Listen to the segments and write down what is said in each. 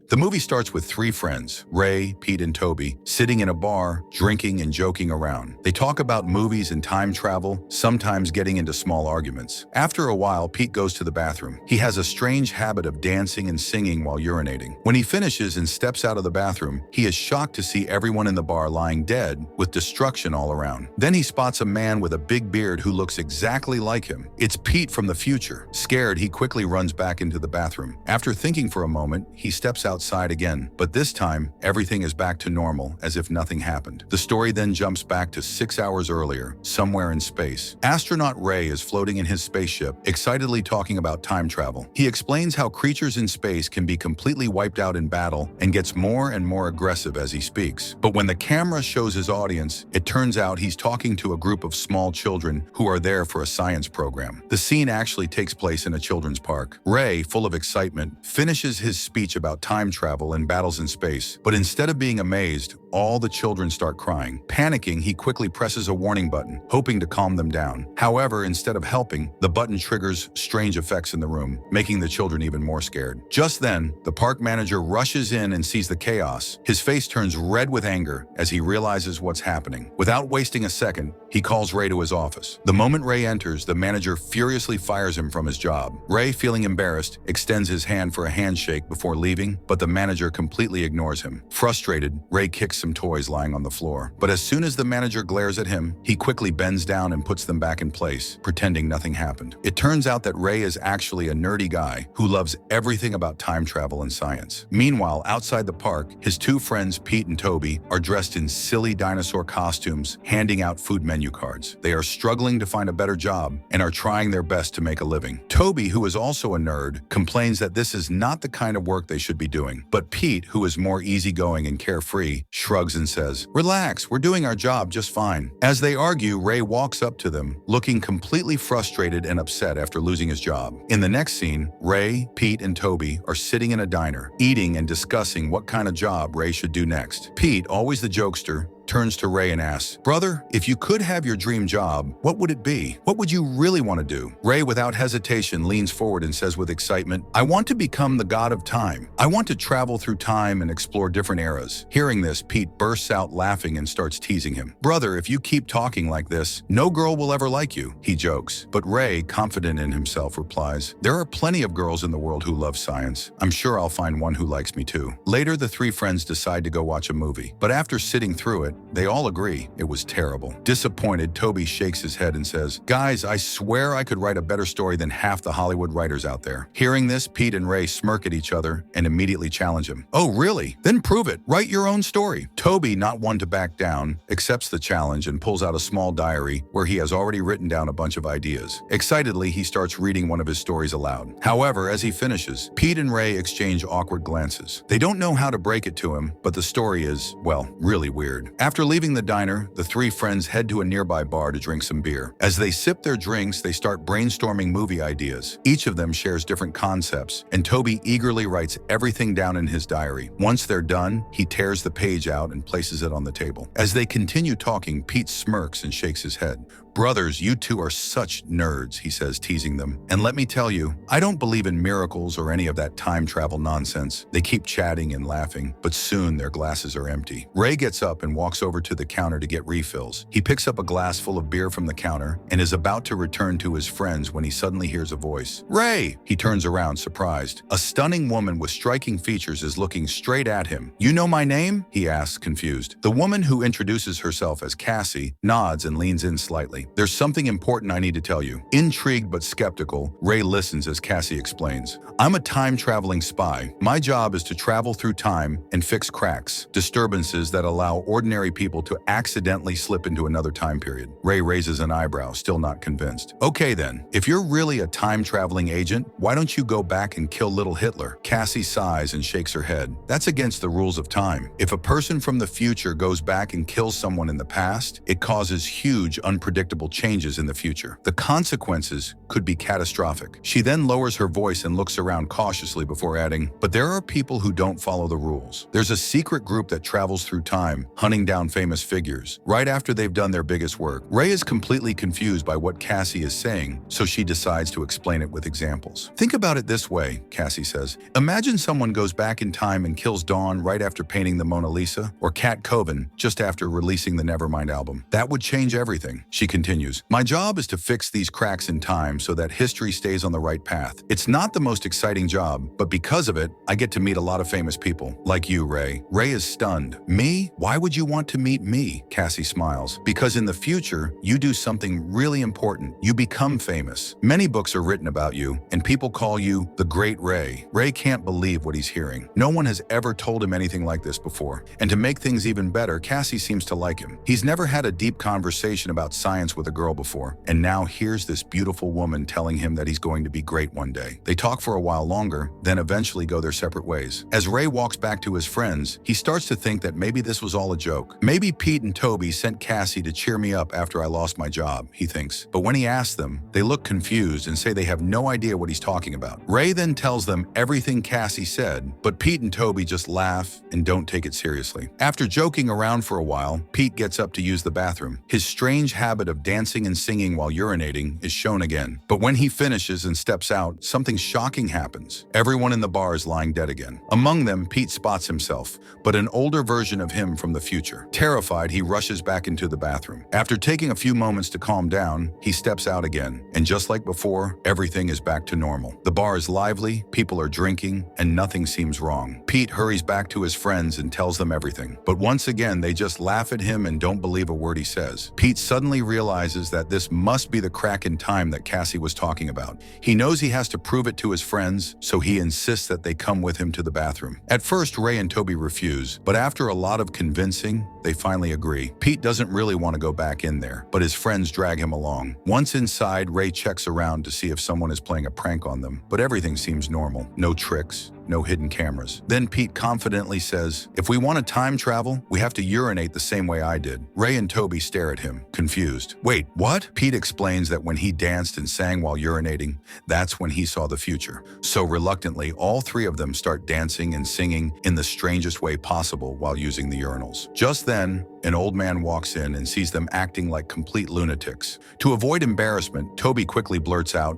The movie starts with three friends, Ray, Pete, and Toby, sitting in a bar, drinking and joking around. They talk about movies and time travel, sometimes getting into small arguments. After a while, Pete goes to the bathroom. He has a strange habit of dancing and singing while urinating. When he finishes and steps out of the bathroom, he is shocked to see everyone in the bar lying dead, with destruction all around. Then he spots a man with a big beard who looks exactly like him. It's Pete from the future. Scared, he quickly runs back into the bathroom. After thinking for a moment, he steps outside again, but this time, everything is back to normal, as if nothing happened. The story then jumps back to 6 hours earlier, somewhere in space. Astronaut Ray is floating in his spaceship, excitedly talking about time travel. He explains how creatures in space can be completely wiped out in battle and gets more and more aggressive as he speaks. But when the camera shows his audience, it turns out he's talking to a group of small children who are there for a science program. The scene actually takes place in a children's park. Ray, full of excitement, finishes his speech about time travel and battles in space. But instead of being amazed, all the children start crying. Panicking, he quickly presses a warning button, hoping to calm them down. However, instead of helping, the button triggers strange effects in the room, making the children even more scared. Just then, the park manager rushes in and sees the chaos. His face turns red with anger as he realizes what's happening. Without wasting a second, he calls Ray to his office. The moment Ray enters, the manager furiously fires him from his job. Ray, feeling embarrassed, extends his hand for a handshake before leaving, but the manager completely ignores him. Frustrated, Ray kicks some toys lying on the floor. But as soon as the manager glares at him, he quickly bends down and puts them back in place, pretending nothing happened. It turns out that Ray is actually a nerdy guy who loves everything about time travel and science. Meanwhile, outside the park, his two friends, Pete and Toby, are dressed in silly dinosaur costumes, handing out food menu cards. They are struggling to find a better job and are trying their best to make a living. Toby, who is also a nerd, complains that this is not the kind of work they should be doing. But Pete, who is more easygoing and carefree, shrugs and says, "Relax, we're doing our job just fine." As they argue, Ray walks up to them, looking completely frustrated and upset after losing his job. In the next scene, Ray, Pete, and Toby are sitting in a diner, eating and discussing what kind of job Ray should do next. Pete, always the jokester, turns to Ray and asks, "Brother, if you could have your dream job, what would it be? What would you really want to do?" Ray, without hesitation, leans forward and says with excitement, "I want to become the god of time. I want to travel through time and explore different eras." Hearing this, Pete bursts out laughing and starts teasing him. "Brother, if you keep talking like this, no girl will ever like you," he jokes. But Ray, confident in himself, replies, "There are plenty of girls in the world who love science. I'm sure I'll find one who likes me too." Later, the three friends decide to go watch a movie. But after sitting through it, they all agree it was terrible. Disappointed, Toby shakes his head and says, "Guys, I swear I could write a better story than half the Hollywood writers out there." Hearing this, Pete and Ray smirk at each other and immediately challenge him. "Oh, really? Then prove it. Write your own story." Toby, not one to back down, accepts the challenge and pulls out a small diary where he has already written down a bunch of ideas. Excitedly, he starts reading one of his stories aloud. However, as he finishes, Pete and Ray exchange awkward glances. They don't know how to break it to him, but the story is, well, really weird. After leaving the diner, the three friends head to a nearby bar to drink some beer. As they sip their drinks, they start brainstorming movie ideas. Each of them shares different concepts, and Toby eagerly writes everything down in his diary. Once they're done, he tears the page out and places it on the table. As they continue talking, Pete smirks and shakes his head. "Brothers, you two are such nerds," he says, teasing them. "And let me tell you, I don't believe in miracles or any of that time travel nonsense." They keep chatting and laughing, but soon their glasses are empty. Ray gets up and walks over to the counter to get refills. He picks up a glass full of beer from the counter and is about to return to his friends when he suddenly hears a voice. "Ray!" He turns around, surprised. A stunning woman with striking features is looking straight at him. "You know my name?" he asks, confused. The woman, who introduces herself as Cassie, nods and leans in slightly. "There's something important I need to tell you." Intrigued but skeptical, Ray listens as Cassie explains. "I'm a time-traveling spy. My job is to travel through time and fix cracks, disturbances that allow ordinary people to accidentally slip into another time period." Ray raises an eyebrow, still not convinced. "Okay then, if you're really a time-traveling agent, why don't you go back and kill little Hitler?" Cassie sighs and shakes her head. "That's against the rules of time. If a person from the future goes back and kills someone in the past, it causes huge, unpredictable unpredictable changes in the future. The consequences could be catastrophic. She then lowers her voice and looks around cautiously before adding, "But there are people who don't follow the rules. There's a secret group that travels through time, hunting down famous figures, right after they've done their biggest work." Ray is completely confused by what Cassie is saying, so she decides to explain it with examples. "Think about it this way," Cassie says. "Imagine someone goes back in time and kills Dawn right after painting the Mona Lisa, or Kat Coven just after releasing the Nevermind album. That would change everything." She continues, "My job is to fix these cracks in time so that history stays on the right path. It's not the most exciting job, but because of it, I get to meet a lot of famous people. Like you, Ray." Ray is stunned. "Me? Why would you want to meet me?" Cassie smiles. "Because in the future, you do something really important. You become famous. Many books are written about you, and people call you the Great Ray." Ray can't believe what he's hearing. No one has ever told him anything like this before. And to make things even better, Cassie seems to like him. He's never had a deep conversation about science with a girl before, and now here's this beautiful woman telling him that he's going to be great one day. They talk for a while longer, then eventually go their separate ways. As Ray walks back to his friends, he starts to think that maybe this was all a joke. Maybe Pete and Toby sent Cassie to cheer me up after I lost my job, he thinks. But when he asks them, they look confused and say they have no idea what he's talking about. Ray then tells them everything Cassie said, but Pete and Toby just laugh and don't take it seriously. After joking around for a while, Pete gets up to use the bathroom. His strange habit of dancing and singing while urinating is shown again. But when he finishes and steps out, something shocking happens. Everyone in the bar is lying dead again. Among them, Pete spots himself, but an older version of him from the future. Terrified, he rushes back into the bathroom. After taking a few moments to calm down, he steps out again, and just like before, everything is back to normal. The bar is lively, people are drinking, and nothing seems wrong. Pete hurries back to his friends and tells them everything. But once again, they just laugh at him and don't believe a word he says. Pete suddenly realizes that this must be the crack in time that Cassie was talking about. He knows he has to prove it to his friends, so he insists that they come with him to the bathroom. At first, Ray and Toby refuse, but after a lot of convincing, they finally agree. Pete doesn't really want to go back in there, but his friends drag him along. Once inside, Ray checks around to see if someone is playing a prank on them, but everything seems normal. No tricks, no hidden cameras. Then Pete confidently says, "If we want to time travel, we have to urinate the same way I did." Ray and Toby stare at him, confused. "Wait, what?" Pete explains that when he danced and sang while urinating, that's when he saw the future. So reluctantly, all three of them start dancing and singing in the strangest way possible while using the urinals. Just then, an old man walks in and sees them acting like complete lunatics. To avoid embarrassment, Toby quickly blurts out,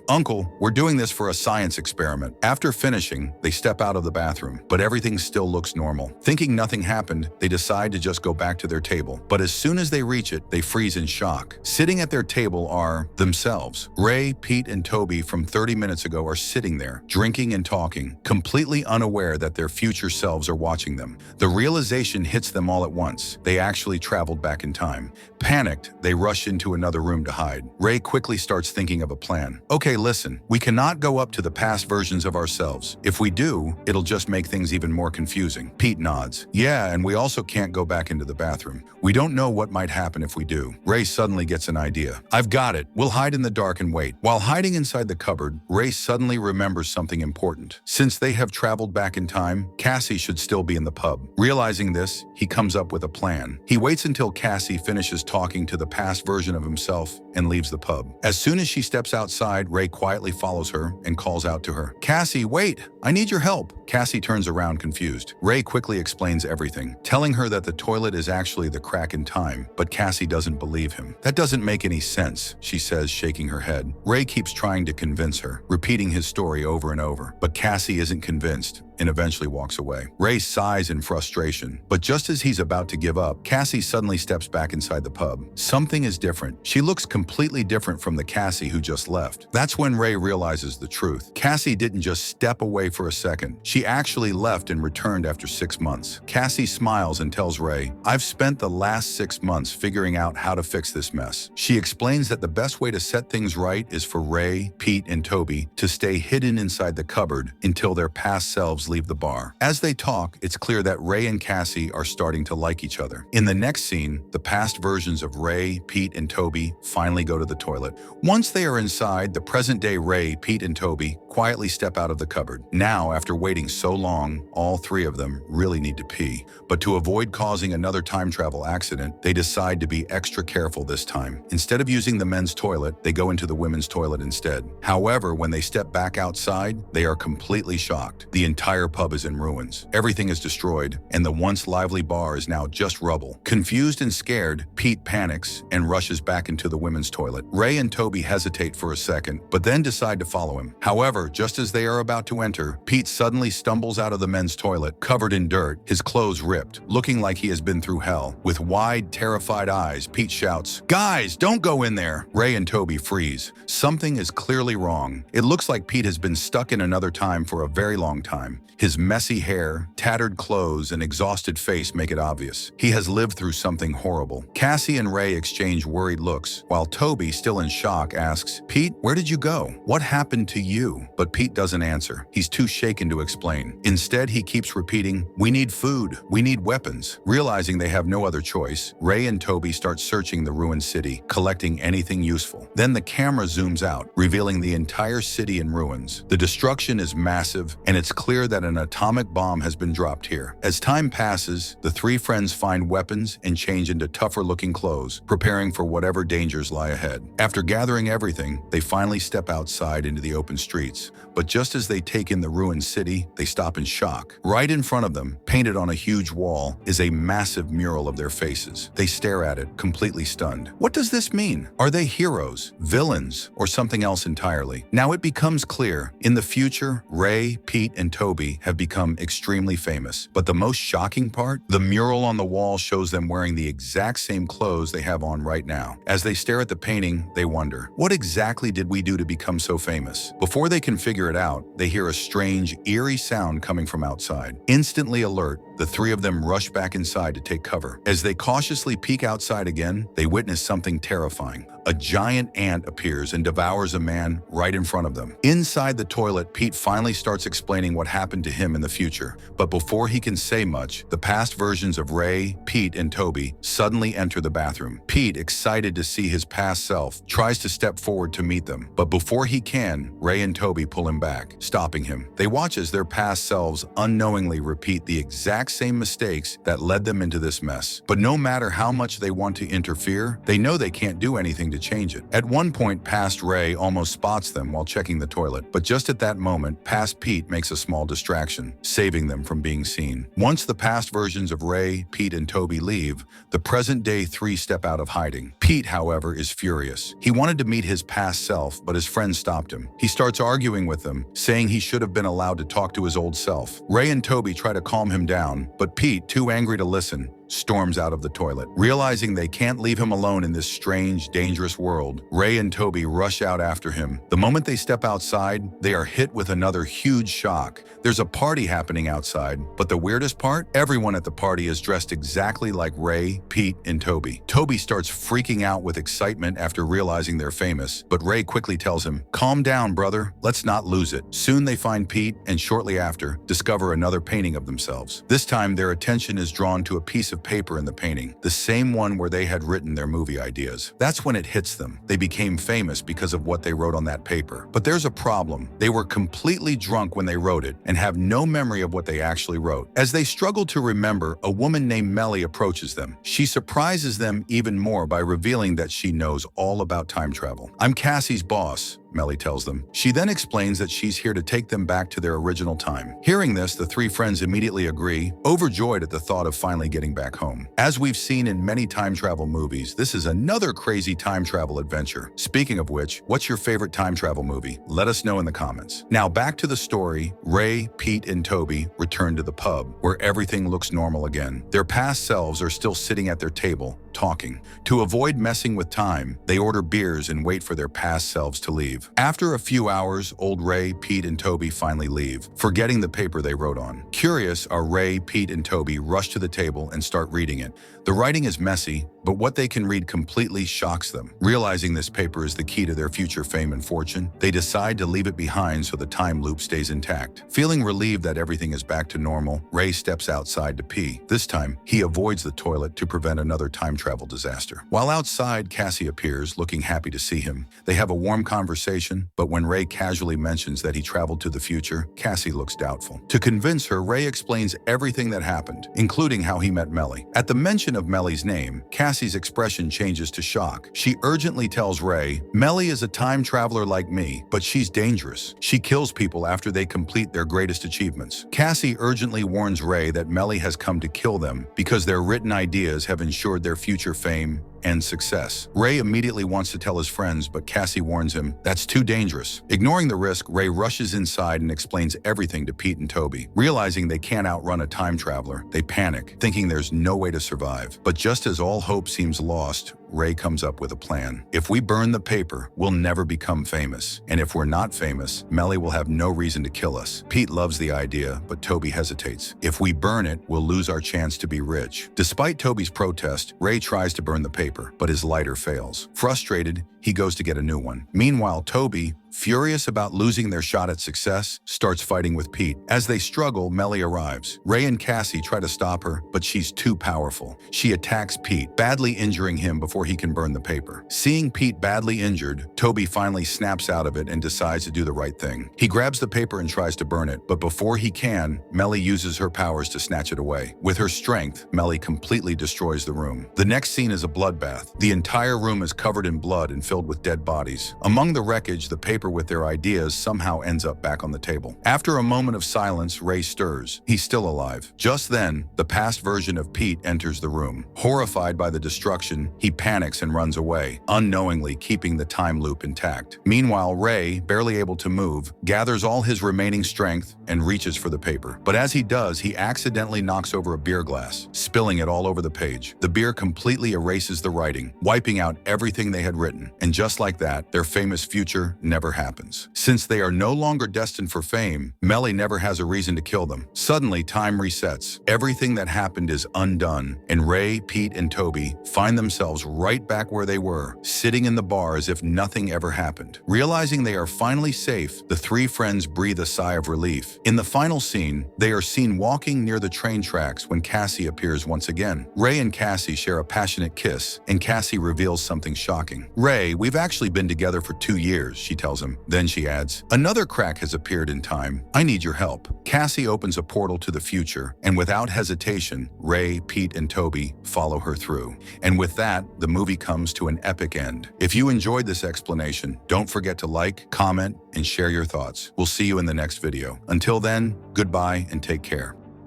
Uncle, we're doing this for a science experiment." After finishing, they step out of the bathroom, but everything still looks normal. Thinking nothing happened, they decide to just go back to their table. But as soon as they reach it, they freeze in shock. Sitting at their table are themselves. Ray, Pete, and Toby from 30 minutes ago are sitting there, drinking and talking, completely unaware that their future selves are watching them. The realization hits them all at once. They actually traveled back in time. Panicked, they rush into another room to hide. Ray quickly starts thinking of a plan. "Okay, listen, we cannot go up to the past versions of ourselves. If we do, it'll just make things even more confusing." Pete nods. "Yeah, and we also can't go back into the bathroom. We don't know what might happen if we do." Ray suddenly gets an idea. "I've got it. We'll hide in the dark and wait." While hiding inside the cupboard, Ray suddenly remembers something important. Since they have traveled back in time, Cassie should still be in the pub. Realizing this, he comes up with a plan. He waits until Cassie finishes talking to the past version of himself and leaves the pub. As soon as she steps outside, Ray quietly follows her and calls out to her, "Cassie, wait! I need your help." Cassie turns around confused. Ray quickly explains everything, telling her that the toilet is actually the crack in time, but Cassie doesn't believe him. "That doesn't make any sense," she says, shaking her head. Ray keeps trying to convince her, repeating his story over and over, but Cassie isn't convinced and eventually walks away. Ray sighs in frustration, but just as he's about to give up, Cassie suddenly steps back inside the pub. Something is different. She looks completely different from the Cassie who just left. That's when Ray realizes the truth. Cassie didn't just step away for a second. She actually left and returned after 6 months. Cassie smiles and tells Ray, "I've spent the last 6 months figuring out how to fix this mess." She explains that the best way to set things right is for Ray, Pete, and Toby to stay hidden inside the cupboard until their past selves leave the bar. As they talk, it's clear that Ray and Cassie are starting to like each other. In the next scene, the past versions of Ray, Pete, and Toby finally go to the toilet. Once they are inside, the present-day Ray, Pete, and Toby quietly step out of the cupboard. Now, after waiting so long, all three of them really need to pee. But to avoid causing another time travel accident, they decide to be extra careful this time. Instead of using the men's toilet, they go into the women's toilet instead. However, when they step back outside, they are completely shocked. The entire pub is in ruins. Everything is destroyed, and the once lively bar is now just rubble. Confused and scared, Pete panics and rushes back into the women's toilet. Ray and Toby hesitate for a second, but then decide to follow him. However, just as they are about to enter, Pete suddenly stumbles out of the men's toilet, covered in dirt, his clothes ripped, looking like he has been through hell. With wide, terrified eyes, Pete shouts, "Guys, don't go in there!" Ray and Toby freeze. Something is clearly wrong. It looks like Pete has been stuck in another time for a very long time. His messy hair, tattered clothes, and exhausted face make it obvious. He has lived through something horrible. Cassie and Ray exchange worried looks, while Toby, still in shock, asks, "Pete, where did you go? What happened to you?" But Pete doesn't answer. He's too shaken to explain. Instead, he keeps repeating, "We need food. We need weapons." Realizing they have no other choice, Ray and Toby start searching the ruined city, collecting anything useful. Then the camera zooms out, revealing the entire city in ruins. The destruction is massive, and it's clear that an atomic bomb has been dropped here. As time passes, the three friends find weapons and change into tougher-looking clothes, preparing for whatever dangers lie ahead. After gathering everything, they finally step outside into the open streets. But just as they take in the ruined city, they stop in shock. Right in front of them, painted on a huge wall, is a massive mural of their faces. They stare at it, completely stunned. What does this mean? Are they heroes, villains, or something else entirely? Now it becomes clear. In the future, Ray, Pete, and Toby have become extremely famous. But the most shocking part? The mural on the wall shows them wearing the exact same clothes they have on right now. As they stare at the painting, they wonder, what exactly did we do to become so famous? Before they can figure it out, they hear a strange, eerie sound coming from outside. Instantly alert, the three of them rush back inside to take cover. As they cautiously peek outside again, they witness something terrifying. A giant ant appears and devours a man right in front of them. Inside the toilet, Pete finally starts explaining what happened to him in the future. But before he can say much, the past versions of Ray, Pete, and Toby suddenly enter the bathroom. Pete, excited to see his past self, tries to step forward to meet them. But before he can, Ray and Toby pull him back, stopping him. They watch as their past selves unknowingly repeat the exact same mistakes that led them into this mess. But no matter how much they want to interfere, they know they can't do anything to change it. At one point, past Ray almost spots them while checking the toilet, but just at that moment, past Pete makes a small distraction, saving them from being seen. Once the past versions of Ray, Pete, and Toby leave, the present-day three step out of hiding. Pete, however, is furious. He wanted to meet his past self, but his friend stopped him. He starts arguing with them, saying he should have been allowed to talk to his old self. Ray and Toby try to calm him down, but Pete, too angry to listen, storms out of the toilet. Realizing they can't leave him alone in this strange, dangerous world, Ray and Toby rush out after him. The moment they step outside, they are hit with another huge shock. There's a party happening outside, but the weirdest part? Everyone at the party is dressed exactly like Ray, Pete, and Toby. Toby starts freaking out with excitement after realizing they're famous, but Ray quickly tells him, "Calm down, brother. Let's not lose it." Soon they find Pete, and shortly after, discover another painting of themselves. This time, their attention is drawn to a piece of paper in the painting, the same one where they had written their movie ideas. That's when it hits them. They became famous because of what they wrote on that paper. But there's a problem. They were completely drunk when they wrote it and have no memory of what they actually wrote. As they struggle to remember, a woman named Melly approaches them. She surprises them even more by revealing that she knows all about time travel. "I'm Cassie's boss," Melly tells them. She then explains that she's here to take them back to their original time. Hearing this, the three friends immediately agree, overjoyed at the thought of finally getting back home. As we've seen in many time travel movies, this is another crazy time travel adventure. Speaking of which, what's your favorite time travel movie? Let us know in the comments. Now back to the story. Ray, Pete, and Toby return to the pub, where everything looks normal again. Their past selves are still sitting at their table, talking. To avoid messing with time, they order beers and wait for their past selves to leave. After a few hours, old Ray, Pete, and Toby finally leave, forgetting the paper they wrote on. Curious, our Ray, Pete, and Toby rush to the table and start reading it. The writing is messy, but what they can read completely shocks them. Realizing this paper is the key to their future fame and fortune, they decide to leave it behind so the time loop stays intact. Feeling relieved that everything is back to normal, Ray steps outside to pee. This time, he avoids the toilet to prevent another time travel disaster. While outside, Cassie appears, looking happy to see him. They have a warm conversation, but when Ray casually mentions that he traveled to the future, Cassie looks doubtful. To convince her, Ray explains everything that happened, including how he met Melly. At the mention of Melly's name, Cassie's expression changes to shock. She urgently tells Ray, "Melly is a time traveler like me, but she's dangerous. She kills people after they complete their greatest achievements." Cassie urgently warns Ray that Melly has come to kill them because their written ideas have ensured their future fame and success. Ray immediately wants to tell his friends, but Cassie warns him that's too dangerous. Ignoring the risk, Ray rushes inside and explains everything to Pete and Toby. Realizing they can't outrun a time traveler, they panic, thinking there's no way to survive. But just as all hope seems lost, Ray comes up with a plan. If we burn the paper, we'll never become famous. And if we're not famous, Melly will have no reason to kill us. Pete loves the idea, but Toby hesitates. If we burn it, we'll lose our chance to be rich. Despite Toby's protest, Ray tries to burn the paper, but his lighter fails. Frustrated, he goes to get a new one. Meanwhile, Toby, furious about losing their shot at success, starts fighting with Pete. As they struggle, Melly arrives. Ray and Cassie try to stop her, but she's too powerful. She attacks Pete, badly injuring him before he can burn the paper. Seeing Pete badly injured, Toby finally snaps out of it and decides to do the right thing. He grabs the paper and tries to burn it, but before he can, Melly uses her powers to snatch it away. With her strength, Melly completely destroys the room. The next scene is a bloodbath. The entire room is covered in blood and filled with dead bodies. Among the wreckage, the paper with their ideas somehow ends up back on the table. After a moment of silence, Ray stirs. He's still alive. Just then, the past version of Pete enters the room. Horrified by the destruction, he panics and runs away, unknowingly keeping the time loop intact. Meanwhile, Ray, barely able to move, gathers all his remaining strength and reaches for the paper. But as he does, he accidentally knocks over a beer glass, spilling it all over the page. The beer completely erases the writing, wiping out everything they had written. And just like that, their famous future never happens. Since they are no longer destined for fame, Melly never has a reason to kill them. Suddenly, time resets. Everything that happened is undone, and Ray, Pete, and Toby find themselves right back where they were, sitting in the bar as if nothing ever happened. Realizing they are finally safe, the three friends breathe a sigh of relief. In the final scene, they are seen walking near the train tracks when Cassie appears once again. Ray and Cassie share a passionate kiss, and Cassie reveals something shocking. "Ray, we've actually been together for 2 years," she tells him. Then she adds, "Another crack has appeared in time. I need your help." Cassie opens a portal to the future, and without hesitation, Ray, Pete, and Toby follow her through. And with that, the movie comes to an epic end. If you enjoyed this explanation, don't forget to like, comment, and share your thoughts. We'll see you in the next video. Until then, goodbye and take care.